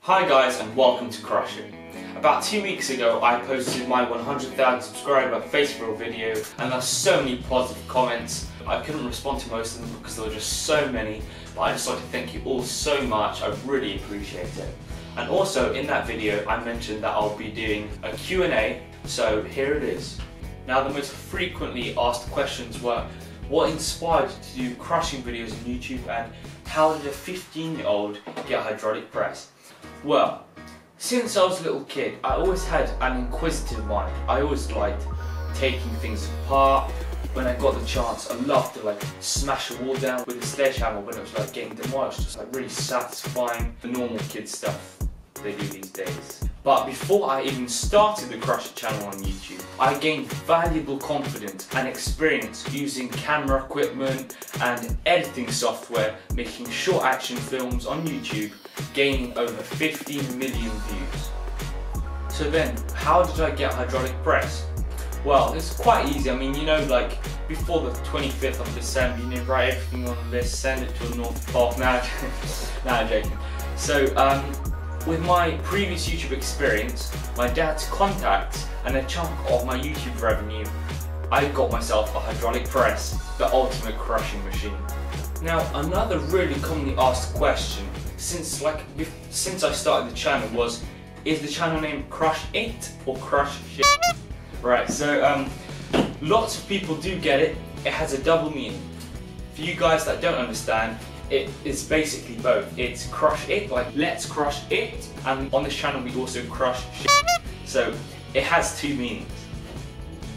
Hi guys and welcome to Crushit. About 2 weeks ago I posted my 100,000 subscriber face reveal video and there's so many positive comments. I couldn't respond to most of them because there were just so many, but I just like to thank you all so much. I really appreciate it. And also in that video I mentioned that I'll be doing a Q and A, so here it is. Now the most frequently asked questions were, what inspired you to do crushing videos on YouTube and how did a 15-year-old get a hydraulic press? Well, since I was a little kid, I always had an inquisitive mind. I always liked taking things apart. When I got the chance, I loved to smash a wall down with a sledgehammer when it was getting demolished. Just really satisfying, the normal kid stuff they do these days. But before I even started the Crushit channel on YouTube, I gained valuable confidence and experience using camera equipment and editing software, making short action films on YouTube, gaining over 15 million views. So then, how did I get a hydraulic press? Well, it's quite easy. I mean, before the 25th of December, write everything on the list, send it to a North Park. Nah, I'm joking. So, with my previous YouTube experience, my dad's contacts, and a chunk of my YouTube revenue, I got myself a hydraulic press, the ultimate crushing machine. Now, another really commonly asked question since I started the channel was, is the channel name Crushit or Crushit? Right, so lots of people do get it. It has a double meaning. For you guys that don't understand, it is basically both. It's crush it, like let's crush it, and on this channel we also crush shit. So it has two meanings.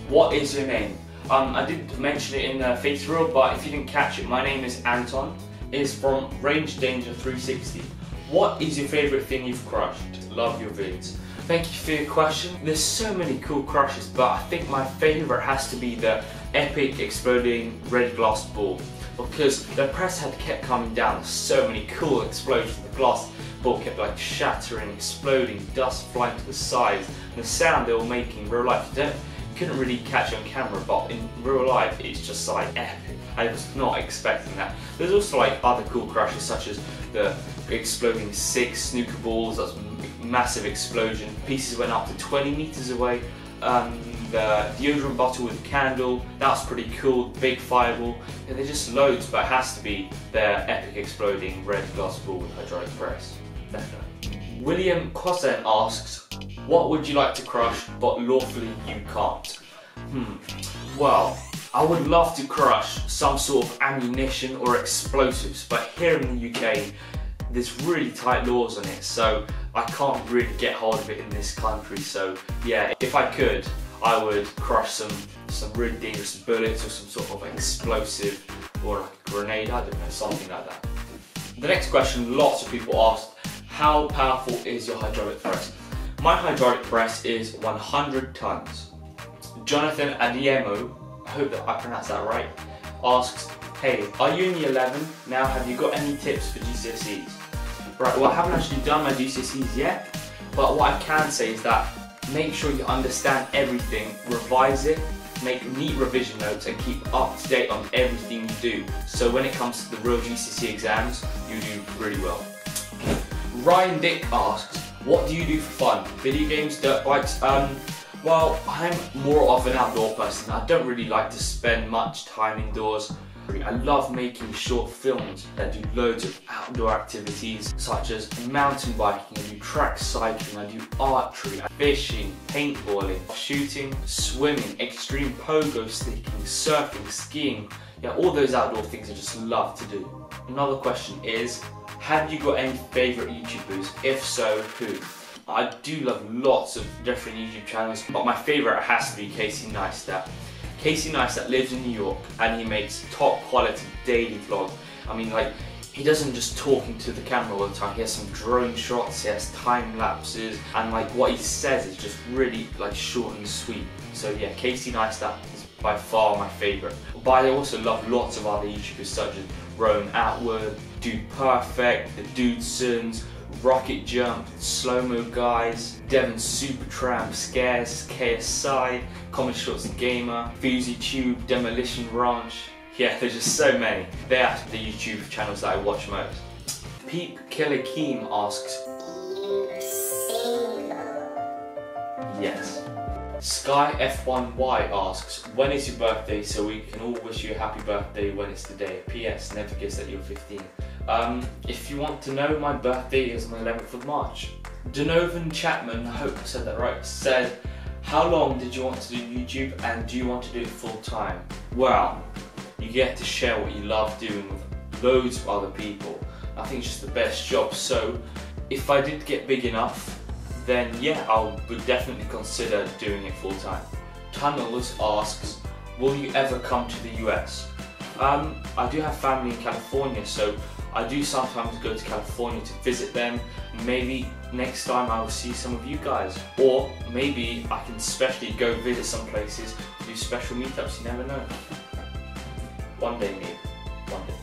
What is your name? I did mention it in the face reveal, but if you didn't catch it, my name is Anton. It's from Range Danger 360. What is your favourite thing you've crushed? Love your vids. Thank you for your question. There's so many cool crushes, but I think my favourite has to be the epic exploding red glass ball, because the press head kept coming down. So many cool explosions. The glass ball kept shattering, exploding, dust flying to the sides, and the sound they were making in real life, you couldn't really catch it on camera, but in real life it's just epic. I was not expecting that. There's also other cool crushes such as the exploding 6 snooker balls. That's a massive explosion. Pieces went up to 20 meters away. The deodorant bottle with a candle, that's pretty cool. Big fireball. Yeah, there's just loads, but it has to be their epic exploding red glass ball with hydraulic press. Definitely. William Cosden asks, what would you like to crush but lawfully you can't? Well, I would love to crush some sort of ammunition or explosives, but here in the UK there's really tight laws on it, so I can't really get hold of it in this country. So yeah, if I could, I would crush some really dangerous bullets or some sort of explosive or a grenade, I don't know, something like that. The next question lots of people asked, how powerful is your hydraulic press? My hydraulic press is 100 tons. Jonathan Adiemo, I hope that I pronounced that right, asks, hey, are you in year 11 now? Have you got any tips for GCSEs? Right, well I haven't actually done my GCSEs yet, but what I can say is that make sure you understand everything, revise it, make neat revision notes and keep up to date on everything you do. So when it comes to the real GCSE exams, you do really well. Ryan Dick asks, what do you do for fun? Video games, dirt bikes? Well, I'm more of an outdoor person. I don't really like to spend much time indoors. I love making short films that do loads of outdoor activities such as mountain biking, I do track cycling, I do archery, fishing, paintballing, shooting, swimming, extreme pogo sticking, surfing, skiing. Yeah, all those outdoor things I just love to do. Another question is, have you got any favourite YouTubers? If so, who? I do love lots of different YouTube channels, but my favourite has to be Casey Neistat. Casey Neistat lives in New York and he makes top quality daily vlog. I mean, he doesn't just talk into the camera all the time. He has some drone shots, he has time lapses, and what he says is just really short and sweet. So yeah, Casey Neistat is by far my favourite. But I also love lots of other YouTubers such as Rowan Atwood, Dude Perfect, the Dudesons, Rocket Jump, Slow Mo Guys, Devon Supertramp, Scares, KSI, Common Shorts Gamer, FuziTube, Demolition Ranch. Yeah, there's just so many. They are the YouTube channels that I watch most. Peep Killer Keem asks, Sky F1Y asks, when is your birthday so we can all wish you a happy birthday when it's the day? PS, never guess that you're 15. If you want to know, my birthday is on the 11th of March. Donovan Chapman, I hope I said that right, said, how long did you want to do YouTube and do you want to do it full time? Well, you get to share what you love doing with loads of other people. I think it's just the best job. So if I did get big enough, then yeah, I would definitely consider doing it full time. Tunnels asks, will you ever come to the US? I do have family in California, so I do sometimes go to California to visit them. Maybe next time I will see some of you guys. Or maybe I can specially go visit some places, do special meetups, you never know. One day maybe, one day.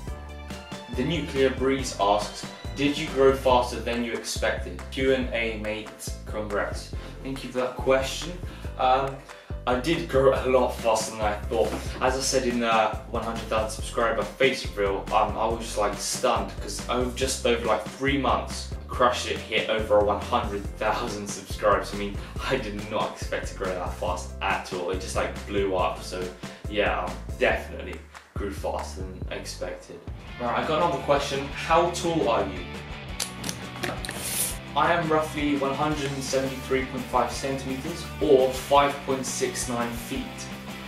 The Nuclear Breeze asks, did you grow faster than you expected? Q and A mate, congrats. Thank you for that question. I did grow a lot faster than I thought. As I said in the 100,000 subscriber face reveal, I was just like stunned because just over like 3 months, Crushit hit over 100,000 subscribers. I mean, I did not expect to grow that fast at all. It just like blew up. So yeah, definitely grew faster than expected. Right, I got another question. How tall are you? I am roughly 173.5 centimeters or 5.69 feet.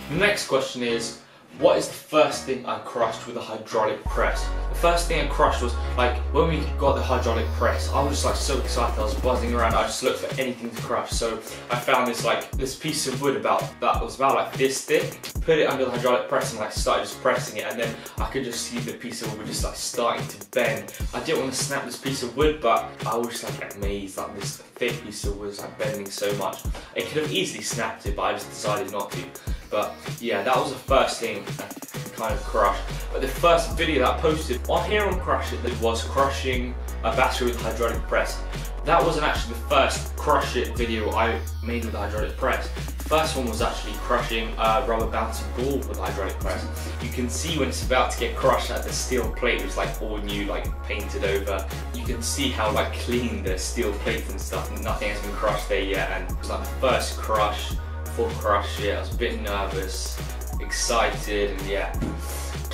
The next question is, what is the first thing I crushed with a hydraulic press? The first thing I crushed was like when we got the hydraulic press, I was just like so excited, I was buzzing around, I just looked for anything to crush. So I found this piece of wood that was about like this thick, put it under the hydraulic press and like started just pressing it, and then I could just see the piece of wood just like starting to bend. I didn't want to snap this piece of wood, but I was just like amazed that this thick piece of wood was like bending so much. It could have easily snapped it, but I just decided not to. But yeah, that was the first thing I kind of crushed. But the first video that I posted on here on Crushit that was crushing a battery with a hydraulic press. That wasn't actually the first Crushit video I made with a hydraulic press. The first one was actually crushing a rubber bouncing ball with a hydraulic press. You can see when it's about to get crushed that the steel plate was like all new, like painted over. You can see how like clean the steel plates and stuff, and nothing has been crushed there yet. And it was like the first crush. For Crushit, I was a bit nervous, excited, and yeah,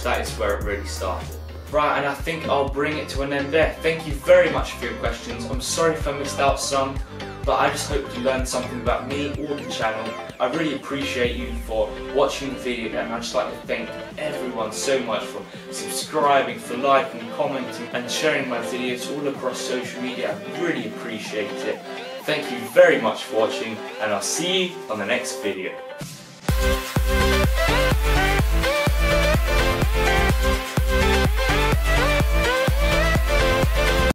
that is where it really started. Right, and I think I'll bring it to an end there. Thank you very much for your questions. I'm sorry if I missed out some, but I just hope you learned something about me or the channel. I really appreciate you for watching the video, and I'd just like to thank everyone so much for subscribing, for liking, commenting, and sharing my videos all across social media. I really appreciate it. Thank you very much for watching, and I'll see you on the next video.